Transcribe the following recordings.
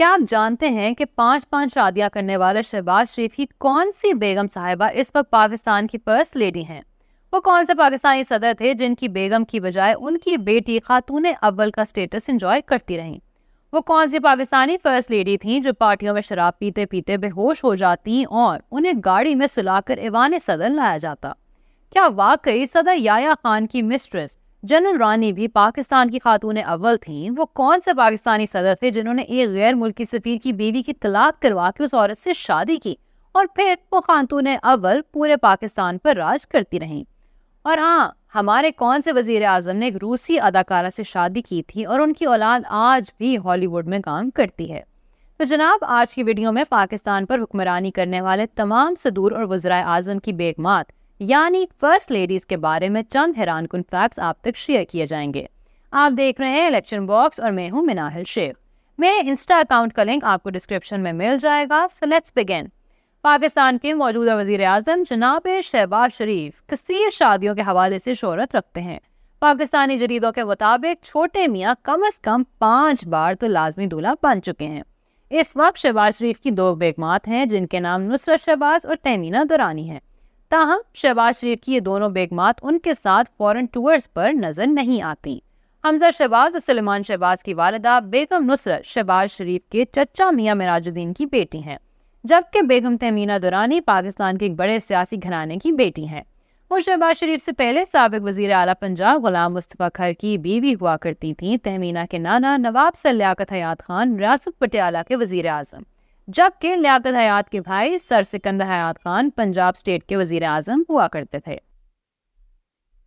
کیا آپ جانتے ہیں کہ 5 شادیاں کرنے والے شہباز شریف کی کون سی بیگم صاحبہ اس وقت پاکستان کی فرسٹ لیڈی ہیں؟ وہ کون سے پاکستانی صدر تھے جن کی بیگم کی بجائے ان کی بیٹی خاتون اول کا سٹیٹس انجوائے کرتی رہیں؟ وہ کون سی پاکستانی فرسٹ لیڈی تھیں جو پارٹیوں میں شراب پیتے پیتے بے ہوش ہو جاتی اور انہیں گاڑی میں سلا کر ایوان صدر لایا جاتا؟ کیا واقعی صدر یحییٰ خان کی مسٹریس جنرل رانی بھی پاکستان کی خاتون اول تھیں؟ وہ کون سے پاکستانی صدر تھے جنہوں نے ایک غیر ملکی سفیر کی بیوی کی طلاق کروا کے اس عورت سے شادی کی اور پھر وہ خاتون اول پورے پاکستان پر راج کرتی رہیں؟ اور ہاں، ہمارے کون سے وزیر اعظم نے ایک روسی اداکارہ سے شادی کی تھی اور ان کی اولاد آج بھی ہالی ووڈ میں کام کرتی ہے؟ تو جناب، آج کی ویڈیو میں پاکستان پر حکمرانی کرنے والے تمام صدور اور وزرائے اعظم کی بیگمات یعنی فرسٹ لیڈیز کے بارے میں چند حیران کن فیکٹس آپ تک شیئر کیے جائیں گے۔ آپ دیکھ رہے ہیں الیکشن باکس اور میں ہوں مناہل شیخ۔ میرے انسٹا اکاؤنٹ کا لنک آپ کو ڈسکرپشن میں مل جائے گا۔ So let's begin. پاکستان کے موجودہ وزیر اعظم جناب شہباز شریف کثیر شادیوں کے حوالے سے شہرت رکھتے ہیں۔ پاکستانی جریدوں کے مطابق چھوٹے میاں کم از کم 5 بار تو لازمی دولہا بن چکے ہیں۔ اس وقت شہباز شریف کی 2 بیگمات ہیں جن کے نام نصرت شہباز اور تہمینہ درانی ہیں۔ تاہم شہباز شریف کی یہ دونوں بیگمات ان کے ساتھ فورن ٹورز پر نظر نہیں آتی۔ حمزہ شہباز اور سلیمان شہباز کی والدہ بیگم نصرت شہباز شریف کے چچا میاں معراج الدین کی بیٹی ہیں، جبکہ بیگم تہمینہ درانی پاکستان کے ایک بڑے سیاسی گھرانے کی بیٹی ہیں۔ وہ شہباز شریف سے پہلے سابق وزیر اعلیٰ پنجاب غلام مصطفیٰ کھر کی بیوی ہوا کرتی تھیں۔ تہمینہ کے نانا نواب سر لیاقت حیات خان ریاست پٹیالہ کے وزیر اعظم، جبکہ لیاقت حیات کے بھائی سر سکندر حیات خان پنجاب اسٹیٹ کے وزیر اعظم ہوا کرتے تھے۔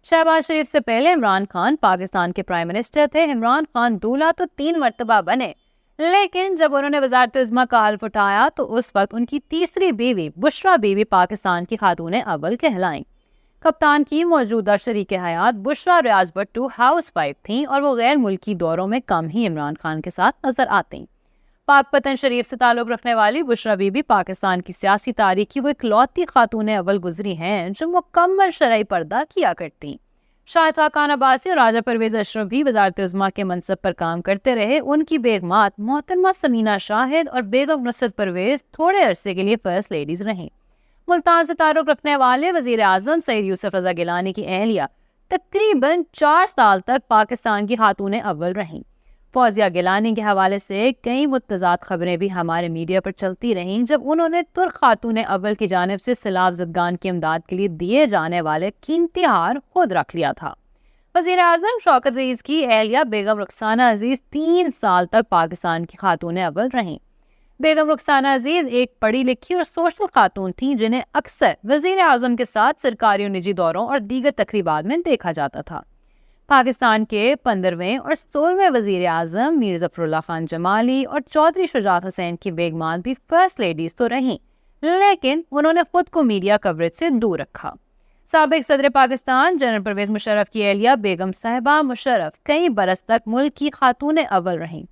شہباز شریف سے پہلے عمران خان پاکستان کے پرائم منسٹر تھے۔ عمران خان دولہا تو 3 مرتبہ بنے، لیکن جب انہوں نے وزارت عظمیٰ کا حلف اٹھایا تو اس وقت ان کی تیسری بیوی بشریٰ بیوی پاکستان کی خاتون اول کہلائیں۔ کپتان کی موجودہ شریک حیات بشریٰ ریاض بھٹو ہاؤس وائف تھیں اور وہ غیر ملکی دوروں میں کم ہی عمران خان کے ساتھ نظر آتیں۔ پاک پتن شریف سے تعلق رکھنے والی بشریٰ بیوی پاکستان کی سیاسی تاریخ کی وہ اکلوتی خاتون اول گزری ہیں جو مکمل شرعی پردہ کیا کرتی۔ شاہد خاقان عباسی اور راجہ پرویز اشرف بھی وزارت عظمیٰ کے منصب پر کام کرتے رہے۔ ان کی بیگمات محترمہ سمینہ شاہد اور بیگم نصرت پرویز تھوڑے عرصے کے لیے فرسٹ لیڈیز رہیں۔ ملتان سے تعلق رکھنے والے وزیر اعظم سید یوسف رضا گیلانی کی اہلیہ تقریباً 4 سال تک پاکستان کی خاتون اول رہیں۔ فوزیہ گیلانی کے حوالے سے کئی متضاد خبریں بھی ہمارے میڈیا پر چلتی رہیں جب انہوں نے ترک خاتون اول کی جانب سے سیلاب زدگان کی امداد کے لیے دیے جانے والے قیمتی ہار خود رکھ لیا تھا۔ وزیر اعظم شوکت عزیز کی اہلیہ بیگم رخسانہ عزیز 3 سال تک پاکستان کی خاتون اول رہیں۔ بیگم رخسانہ عزیز ایک پڑھی لکھی اور سوشل خاتون تھیں جنہیں اکثر وزیر اعظم کے ساتھ سرکاری اور نجی دوروں اور دیگر تقریبات میں دیکھا جاتا تھا۔ پاکستان کے 15ویں اور 16ویں وزیر اعظم میر ظفر اللہ خان جمالی اور چودھری شجاعت حسین کی بیگمات بھی فرسٹ لیڈیز تو رہیں، لیکن انہوں نے خود کو میڈیا کوریج سے دور رکھا۔ سابق صدر پاکستان جنرل پرویز مشرف کی اہلیہ بیگم صاحبہ مشرف کئی برس تک ملک کی خاتون اول رہیں۔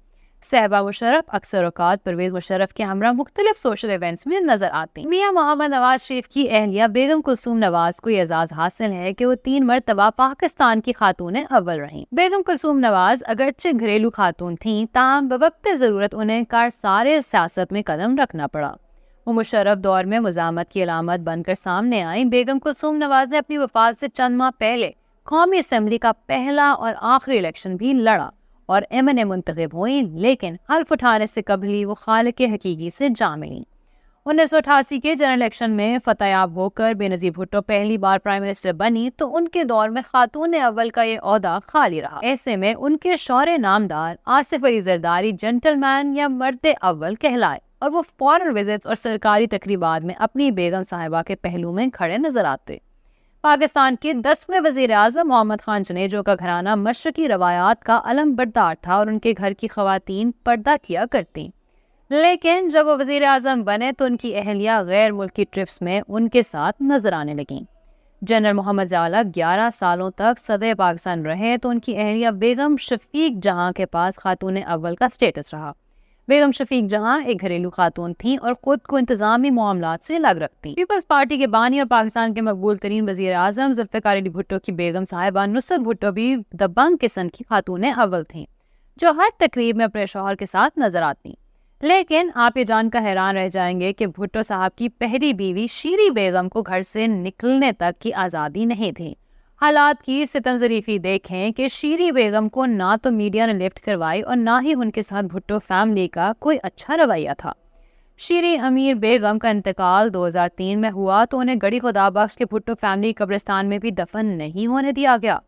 صاحبہ مشرف اکثر اوقات پرویز مشرف کے ہمراہ مختلف سوشل ایونٹس میں نظر آتی۔ میاں محمد نواز شریف کی اہلیہ بیگم کلثوم نواز کو یہ اعزاز حاصل ہے کہ وہ 3 مرتبہ پاکستان کی خاتون اول رہیں۔ بیگم کلثوم نواز اگرچہ گھریلو خاتون تھیں، تاہم بوقت ضرورت انہیں کارسارے سیاست میں قدم رکھنا پڑا۔ وہ مشرف دور میں مزاحمت کی علامت بن کر سامنے آئیں۔ بیگم کلثوم نواز نے اپنی وفات سے چند ماہ پہلے قومی اسمبلی کا پہلا اور آخری الیکشن بھی لڑا اور MNA منتخب ہوئیں، لیکن حلف اٹھانے سے قبل ہی وہ خالق حقیقی سے جا ملیں۔ 1988 کے جنرل الیکشن میں فتح یاب ہو کر بے نظیر بھٹو پہلی بار پرائم منسٹر بنی تو ان کے دور میں خاتون اول کا یہ عہدہ خالی رہا۔ ایسے میں ان کے شوہر نامدار آصف علی زرداری جنٹل مین یا مرد اول کہلائے اور وہ فورن وزٹس اور سرکاری تقریبات میں اپنی بیگم صاحبہ کے پہلو میں کھڑے نظر آتے۔ پاکستان کے 10ویں وزیر اعظم محمد خان جنیجو کا گھرانہ مشرقی روایات کا علم بردار تھا اور ان کے گھر کی خواتین پردہ کیا کرتیں، لیکن جب وہ وزیر اعظم بنے تو ان کی اہلیہ غیر ملکی ٹرپس میں ان کے ساتھ نظر آنے لگیں۔ جنرل محمد ضیاء 11 سالوں تک صدر پاکستان رہے تو ان کی اہلیہ بیگم شفیق جہاں کے پاس خاتون اول کا سٹیٹس رہا۔ بیگم شفیق جہاں ایک گھریلو خاتون تھیں اور خود کو انتظامی معاملات سے الگ رکھتیں۔ پیپلز پارٹی کے بانی اور پاکستان کے مقبول ترین وزیر اعظم ذوالفقار علی بھٹو کی بیگم صاحبہ نصرت بھٹو بھی دبنگ قسم کی خاتون اول تھیں جو ہر تقریب میں اپنے شوہر کے ساتھ نظر آتی۔ لیکن آپ یہ جان کر حیران رہ جائیں گے کہ بھٹو صاحب کی پہلی بیوی شیری بیگم کو گھر سے نکلنے تک کی آزادی نہیں تھی۔ حالات کی ستم ظریفی دیکھیں کہ شیری بیگم کو نہ تو میڈیا نے لفٹ کروائی اور نہ ہی ان کے ساتھ بھٹو فیملی کا کوئی اچھا رویہ تھا۔ شیری امیر بیگم کا انتقال 2003 میں ہوا تو انہیں گڑی خدا بخش کے بھٹو فیملی قبرستان میں بھی دفن نہیں ہونے دیا گیا۔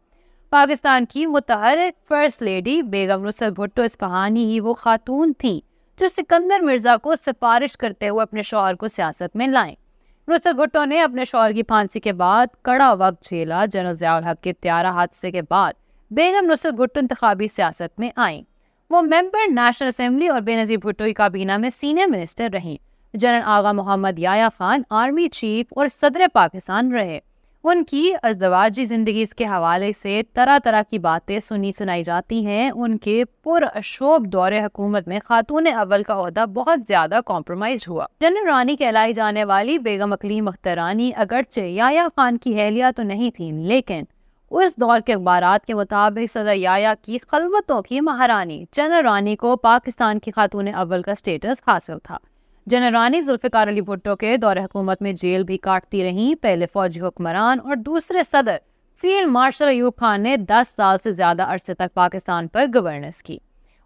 پاکستان کی متحرک فرسٹ لیڈی بیگم نصرت بھٹو اصفہانی ہی وہ خاتون تھیں جو سکندر مرزا کو سفارش کرتے ہوئے اپنے شوہر کو سیاست میں لائیں۔ نصرت بھٹو نے اپنے شوہر کی پھانسی کے بعد کڑا وقت جھیلا۔ جنرل ضیاء الحق کے طیارہ حادثے کے بعد بیگم نصرت بھٹو انتخابی سیاست میں آئیں۔ وہ ممبر نیشنل اسمبلی اور بے نظیر بھٹو کی کابینہ میں سینئر منسٹر رہیں۔ General Agha Muhammad Yahya Khan army chief اور صدر پاکستان رہے۔ ان کی ازدواجی زندگی اس کے حوالے سے طرح طرح کی باتیں سنائی جاتی ہیں۔ ان کے پرشوب دور حکومت میں خاتون اول کا عہدہ بہت زیادہ کمپرومائز ہوا۔ جنرل رانی کہلائی جانے والی بیگم اقلیم اختر رانی اگرچہ یحییٰ خان کی اہلیہ تو نہیں تھیں، لیکن اس دور کے اخبارات کے مطابق صدر یحییٰ کی خلوتوں کی مہارانی جنرل رانی کو پاکستان کی خاتون اول کا سٹیٹس حاصل تھا۔ جنرل رانی ذوالفقار علی بھٹو کے دور حکومت میں جیل بھی کاٹتی رہیں۔ پہلے فوجی حکمران اور دوسرے صدر فیلڈ مارشل ایوب خان نے 10 سال سے زیادہ عرصے تک پاکستان پر گورننس کی۔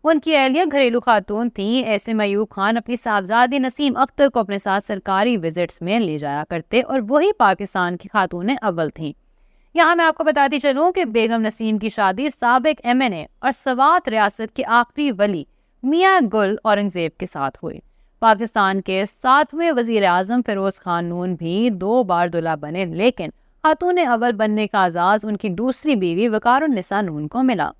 ان کی اہلیہ گھریلو خاتون تھیں۔ ایسے میں ایوب خان اپنی صاحبزادی نسیم اختر کو اپنے ساتھ سرکاری وزٹس میں لے جایا کرتے اور وہی پاکستان کی خاتون اول تھیں۔ یہاں میں آپ کو بتاتی چلوں کہ بیگم نسیم کی شادی سابق MNA اور سوات ریاست کے آخری ولی میاں گل اورنگزیب کے ساتھ ہوئی۔ پاکستان کے 7ویں وزیر اعظم فیروز خان نون بھی 2 بار دلہا بنے، لیکن خاتون اول بننے کا اعزاز ان کی دوسری بیوی وقار النساء نون کو ملا۔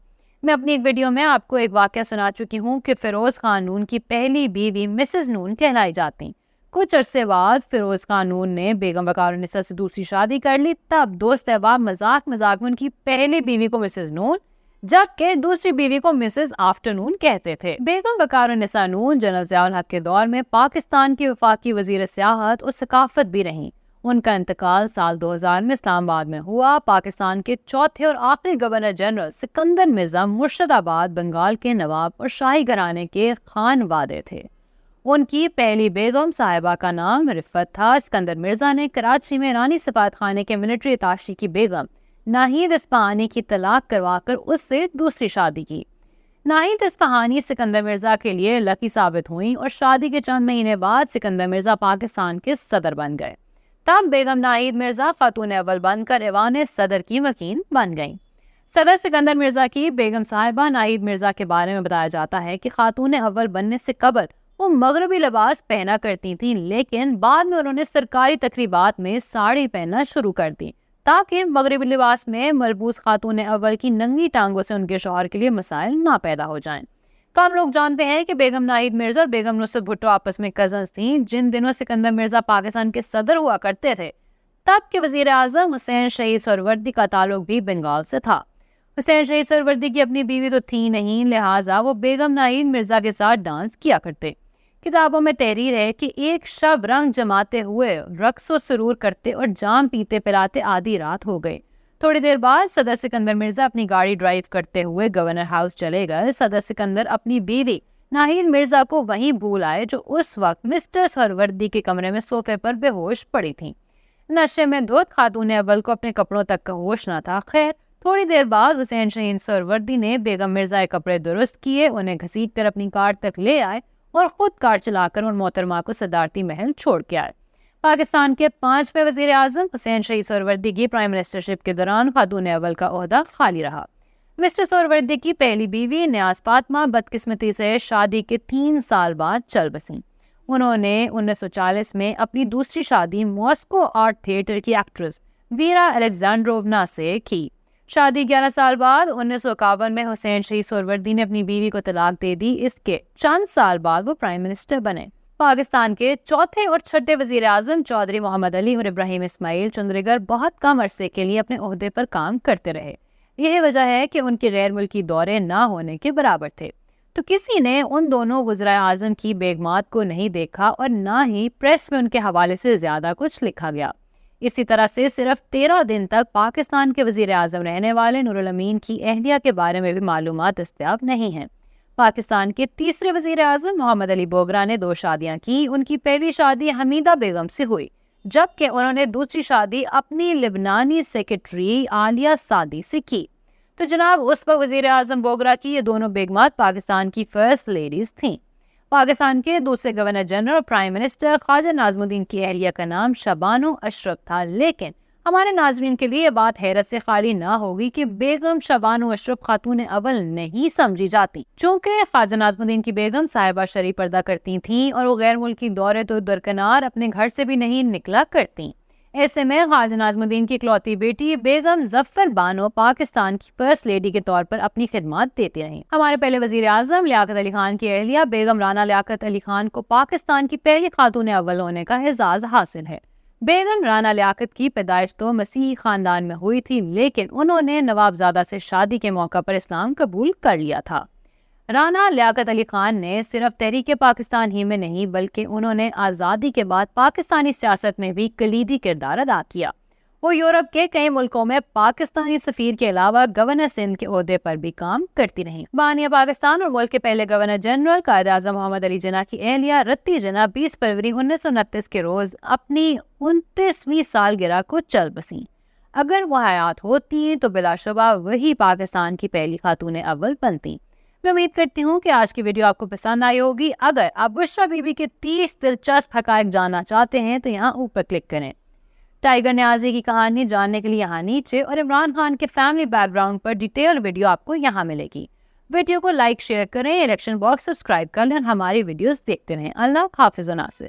میں اپنی ایک ویڈیو میں آپ کو ایک واقعہ سنا چکی ہوں کہ فیروز خان نون کی پہلی بیوی مسز نون کہلائی جاتی۔ کچھ عرصے بعد فیروز خان نون نے بیگم وقار النساء سے دوسری شادی کر لی۔ تب دوست احباب مذاق میں ان کی پہلی بیوی کو مسز نون جبکہ دوسری بیوی کو مسز آفٹر نون کہتے تھے۔ بیگم وقار النساء نون جنرل ضیاء الحق کے دور میں پاکستان کی وفاقی وزیر سیاحت اور ثقافت بھی رہیں۔ ان کا انتقال سال 2000 میں اسلام آباد میں ہوا۔ پاکستان کے چوتھے اور آخری گورنر جنرل سکندر مرزا مرشد آباد بنگال کے نواب اور شاہی گھرانے کے خانوادے تھے۔ ان کی پہلی بیگم صاحبہ کا نام رفت تھا۔ سکندر مرزا نے کراچی میں رانی سفارت خانے کے ملٹری اتاشی کی بیگم ناہید اصفہانی کی طلاق کروا کر اس سے دوسری شادی کی۔ ناہید اصفہانی سکندر مرزا کے لیے لکی ثابت ہوئیں اور شادی کے چند مہینے بعد سکندر مرزا پاکستان کے صدر بن گئے۔ تب بیگم ناہید مرزا خاتون اول بن کر ایوان صدر کی وکیل بن گئیں۔ صدر سکندر مرزا کی بیگم صاحبہ ناہید مرزا کے بارے میں بتایا جاتا ہے کہ خاتون اول بننے سے قبل وہ مغربی لباس پہنا کرتی تھیں، لیکن بعد میں انہوں نے سرکاری تقریبات میں ساڑی پہننا شروع کر دی تاکہ مغربی لباس میں ملبوس خاتون اول کی ننگی ٹانگوں سے ان کے شوہر کے لیے مسائل نہ پیدا ہو جائیں۔ کم لوگ جانتے ہیں کہ بیگم ناہید مرزا اور بیگم نصرت بھٹو آپس میں کزنز تھیں۔ جن دنوں سکندر مرزا پاکستان کے صدر ہوا کرتے تھے، تب کے وزیر اعظم حسین شہید سہروردی کا تعلق بھی بنگال سے تھا۔ حسین شہید سہروردی کی اپنی بیوی تو تھی نہیں، لہٰذا وہ بیگم ناہید مرزا کے ساتھ ڈانس کیا کرتے۔ کتابوں میں تحریر ہے کہ ایک شب رنگ جماتے ہوئے رقص و سرور کرتے اور جام پیتے پلاتے آدھی رات ہو گئی۔ تھوڑی دیر بعد صدر سکندر مرزا اپنی گاڑی ڈرائیو کرتے ہوئے گورنر ہاؤس چلے گئے۔ صدر سکندر اپنی بیوی ناہید مرزا کو وہیں بھول آئے جو اس وقت مسٹر سہروردی کے کمرے میں صوفے پر بے ہوش پڑی تھیں۔ نشے میں دھت خاتون اول کو اپنے کپڑوں تک کا ہوش نہ تھا۔ خیر تھوڑی دیر بعد حسین شہید سہروردی نے بیگم مرزا کے کپڑے درست کیے، انہیں گھسیٹ کر اپنی کار تک لے آئے اور خود کار چلا کر ان محترمہ کو صدارتی محل چھوڑ کے آئے۔ پاکستان کے 5ویں وزیر اعظم حسین شہید سہروردی کی پرائم منسٹرشپ کے دوران خاتون اول کا عہدہ خالی رہا۔ مسٹر سہروردی کی پہلی بیوی نیاز فاطمہ بدقسمتی سے شادی کے 3 سال بعد چل بسیں۔ انہوں نے 1940 میں اپنی دوسری شادی ماسکو آرٹ تھیٹر کی ایکٹریس ویرا الیگزینڈروونا سے کی۔ شادی 11 سال بعد 1951 میں حسین شہید سہروردی نے اپنی بیوی کو طلاق دے دی۔ اس کے چند سال بعد وہ پرائم منسٹر بنے۔ پاکستان کے چوتھے اور چھٹے وزیر اعظم چودھری محمد علی اور ابراہیم اسماعیل چندریگر بہت کم عرصے کے لیے اپنے عہدے پر کام کرتے رہے۔ یہی وجہ ہے کہ ان کے غیر ملکی دورے نہ ہونے کے برابر تھے، تو کسی نے ان دونوں وزراء اعظم کی بیگمات کو نہیں دیکھا اور نہ ہی پریس میں ان کے حوالے سے زیادہ کچھ لکھا گیا۔ اسی طرح سے صرف 13 دن تک پاکستان کے وزیر اعظم رہنے والے نور الامین کی اہلیہ کے بارے میں بھی معلومات دستیاب نہیں ہیں۔ پاکستان کے تیسرے وزیر اعظم محمد علی بوگرا نے 2 شادیاں کی۔ ان کی پہلی شادی حمیدہ بیگم سے ہوئی، جبکہ انہوں نے دوسری شادی اپنی لبنانی سیکرٹری عالیہ سعدی سے کی۔ تو جناب اس وقت وزیر اعظم بوگرا کی یہ دونوں بیگمات پاکستان کی فرسٹ لیڈیز تھیں۔ پاکستان کے دوسرے گورنر جنرل اور پرائم منسٹر خواجہ ناظم الدین کی اہلیہ کا نام شبانو اشرف تھا، لیکن ہمارے ناظرین کے لیے یہ بات حیرت سے خالی نہ ہوگی کہ بیگم شبانو اشرف خاتون اول نہیں سمجھی جاتی، چونکہ خواجہ ناظم الدین کی بیگم صاحبہ شرعی پردہ کرتی تھیں اور وہ غیر ملکی دورے تو درکنار اپنے گھر سے بھی نہیں نکلا کرتی۔ ایسے میں خواجہ ناظم الدین کی اکلوتی بیٹی بیگم ظفر بانو پاکستان کی فرسٹ لیڈی کے طور پر اپنی خدمات دیتی رہیں۔ ہمارے پہلے وزیر اعظم لیاقت علی خان کی اہلیہ بیگم رانا لیاقت علی خان کو پاکستان کی پہلی خاتون اول ہونے کا اعزاز حاصل ہے۔ بیگم رانا لیاقت کی پیدائش تو مسیحی خاندان میں ہوئی تھی، لیکن انہوں نے نوابزادہ سے شادی کے موقع پر اسلام قبول کر لیا تھا۔ رانا لیاقت علی خان نے صرف تحریک پاکستان ہی میں نہیں بلکہ انہوں نے آزادی کے بعد پاکستانی سیاست میں بھی کلیدی کردار ادا کیا۔ وہ یورپ کے کئی ملکوں میں پاکستانی سفیر کے علاوہ گورنر سندھ کے عہدے پر بھی کام کرتی رہیں۔ بانیہ پاکستان اور ملک کے پہلے گورنر جنرل قائد اعظم محمد علی جناح کی اہلیہ رتی جناح 20 فروری 1929 کے روز اپنی 29ویں سالگرہ کو چل بسیں۔ اگر وہ حیات ہوتی تو بلا شبہ وہی پاکستان کی پہلی خاتون اول بنتی۔ میں امید کرتی ہوں کہ آج کی ویڈیو آپ کو پسند آئی ہوگی۔ اگر آپ بشریٰ بی بی کے 30 دلچسپ حقائق جاننا چاہتے ہیں تو یہاں اوپر کلک کریں۔ ٹائیگر نیازی کی کہانی جاننے کے لیے یہاں نیچے، اور عمران خان کے فیملی بیک گراؤنڈ پر ڈیٹیل ویڈیو آپ کو یہاں ملے گی۔ ویڈیو کو لائک شیئر کریں، الیکشن باکس سبسکرائب کر لیں اور ہماری ویڈیوز دیکھتے رہیں۔ اللہ حافظ و ناصر۔